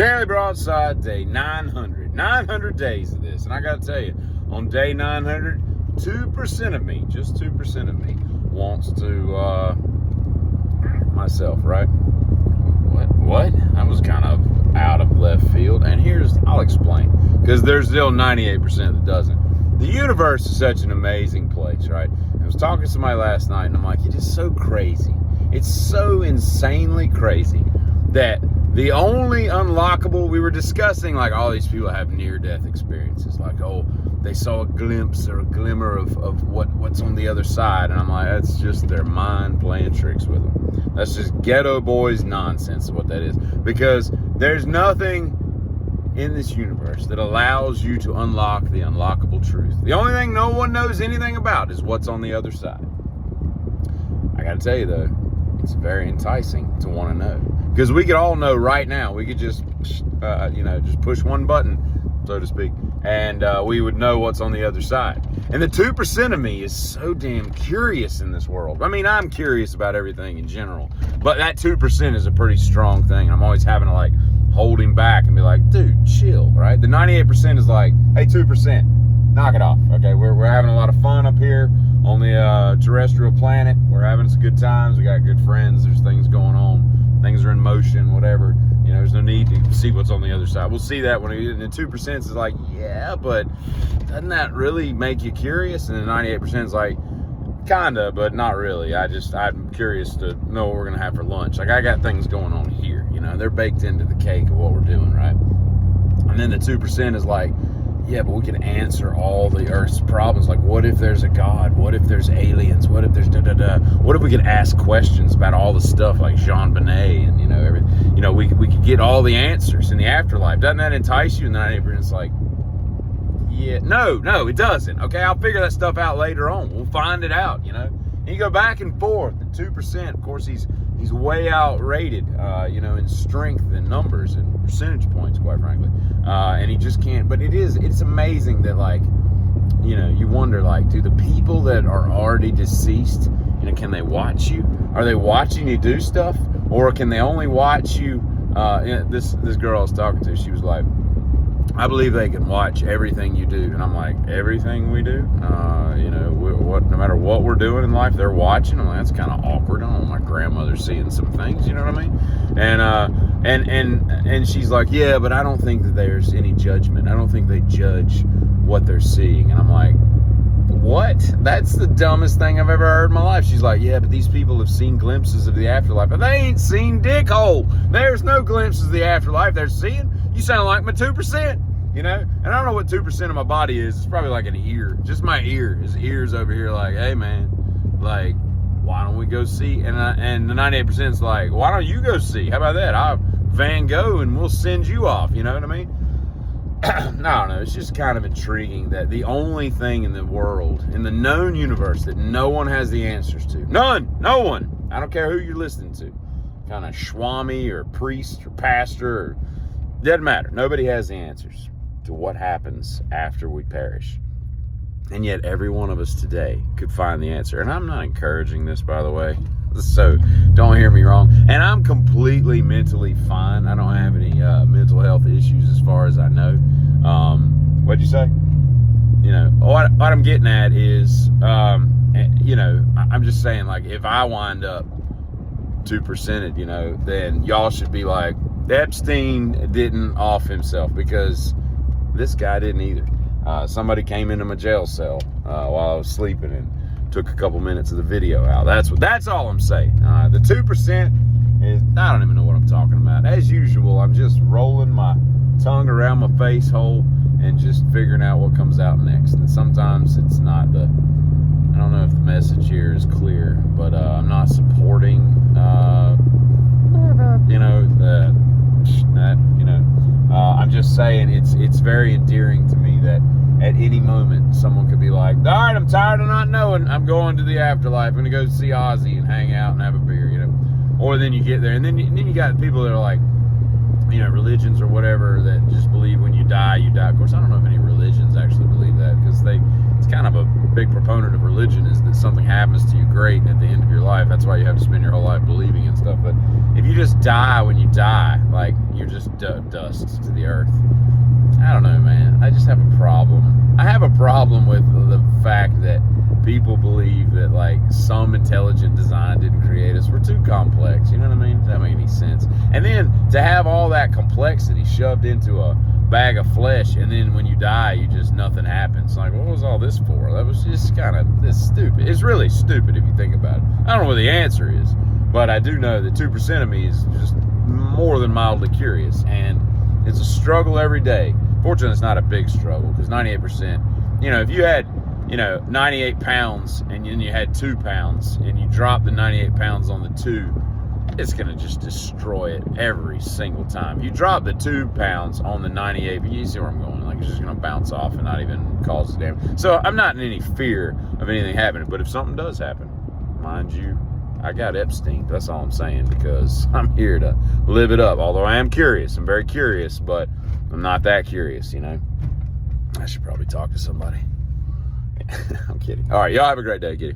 Daily Broadside, day 900. 900 days of this. And I got to tell you, on day 900, 2% of me, just 2% of me, wants to, myself, right? What? I was kind of out of left field. And I'll explain. Because there's still 98% that doesn't. The universe is such an amazing place, right? I was talking to somebody last night, and I'm like, it is so crazy. It's so insanely crazy that the only unlockable, we were discussing, like, all these people have near-death experiences. Like, oh, they saw a glimpse or a glimmer of what's on the other side. And I'm like, that's just their mind playing tricks with them. That's just ghetto boys nonsense is what that is. Because there's nothing in this universe that allows you to unlock the unlockable truth. The only thing no one knows anything about is what's on the other side. I gotta tell you, though, it's very enticing to want to know. Because we could all know right now. We could just, just push one button, so to speak, and we would know what's on the other side. And the 2% of me is so damn curious in this world. I mean, I'm curious about everything in general, but that 2% is a pretty strong thing. I'm always having to, like, hold him back and be like, dude, chill, right? The 98% is like, hey, 2%, knock it off, okay? We're having a lot of fun up here on the terrestrial planet. We're having some good times. We got good friends. There's things going on. Things are in motion, whatever. You know, there's no need to see what's on the other side. We'll see that when we get into 2% is like, yeah, but doesn't that really make you curious? And the 98% is like, kinda, but not really. I'm curious to know what we're gonna have for lunch. Like, I got things going on here, you know, they're baked into the cake of what we're doing, right? And then the 2% is like, yeah, but we can answer all the Earth's problems. Like, what if there's a God? What if there's aliens? What if there's da-da-da? What if we could ask questions about all the stuff like Jean Bonnet and, everything? We could get all the answers in the afterlife. Doesn't that entice you? And then it's like, yeah, no, it doesn't. Okay, I'll figure that stuff out later on. We'll find it out, And you go back and forth. The 2%, of course, he's way outrated, in strength and numbers and percentage points, quite frankly. And he just can't. But it's amazing that, like, you wonder, like, do the people that are already deceased, can they watch you? Are they watching you do stuff? Or can they only watch you? This girl I was talking to, she was like, I believe they can watch everything you do. And I'm like, everything we do? No matter what we're doing in life, they're watching. I'm like, that's kind of awkward. I don't know, my grandmother's seeing some things, you know what I mean? And she's like, yeah, but I don't think that there's any judgment. I don't think they judge what they're seeing. And I'm like, what? That's the dumbest thing I've ever heard in my life. She's like, yeah, but these people have seen glimpses of the afterlife. But they ain't seen dickhole. There's no glimpses of the afterlife they're seeing. You sound like my 2%. And I don't know what 2% of my body is. It's probably like an ear. Just my ear. His ear's over here like, hey, man, like, why don't we go see? And the 98% is like, why don't you go see? How about that? I'll Van Gogh and we'll send you off. You know what I mean? I don't know. It's just kind of intriguing that the only thing in the world, in the known universe, that no one has the answers to. None. No one. I don't care who you're listening to. Kind of swami or priest or pastor. Or, doesn't matter. Nobody has the answers to what happens after we perish. And yet every one of us today could find the answer. And I'm not encouraging this, by the way. So don't hear me wrong. And I'm completely mentally fine. I don't have any mental health issues as far as I know. What'd you say? What I'm getting at is, I'm just saying, like, if I wind up 2%ed, then y'all should be like, Epstein didn't off himself, because this guy didn't either. Somebody came into my jail cell while I was sleeping and took a couple minutes of the video out. That's all I'm saying. The 2% is, I don't even know what I'm talking about. As usual, I'm just rolling my tongue around my face hole and just figuring out what comes out next. And sometimes it's not I don't know if the message here is clear, but I'm not supporting, I'm just saying it's very endearing to me that at any moment someone could be like, all right, I'm tired of not knowing. I'm going to the afterlife. I'm going to go see Ozzy and hang out and have a beer, Or then you get there, and then you got people that are like, religions or whatever that just believe when you die, you die. Of course, I don't know if any religions actually believe that, because it's kind of a big proponent of religion is that something happens to you great at the end of your life. That's why you have to spend your whole life believing and stuff. But if you just die when you die, like, you're just dust to the earth. I don't know, man. I just have a problem. I have a problem with the fact that people believe that like some intelligent design didn't create us. We're too complex. You know what I mean? Does that make any sense? And then to have all that complexity shoved into a bag of flesh, and then when you die, you just nothing happens. Like, what was all this for? That was just kind of this stupid. It's really stupid if you think about it. I don't know what the answer is, but I do know that 2% of me is just more than mildly curious, and it's a struggle every day. Fortunately, it's not a big struggle because 98%, if you had, 98 pounds and then you had 2 pounds and you drop the 98 pounds on the 2, it's going to just destroy it every single time. You drop the 2 pounds on the 98, you see where I'm going. Like, it's just going to bounce off and not even cause damage. So I'm not in any fear of anything happening, but if something does happen, mind you, I got Epstein. That's all I'm saying, because I'm here to live it up. Although I am curious. I'm very curious, but I'm not that curious, I should probably talk to somebody. I'm kidding. All right, y'all have a great day, kitty.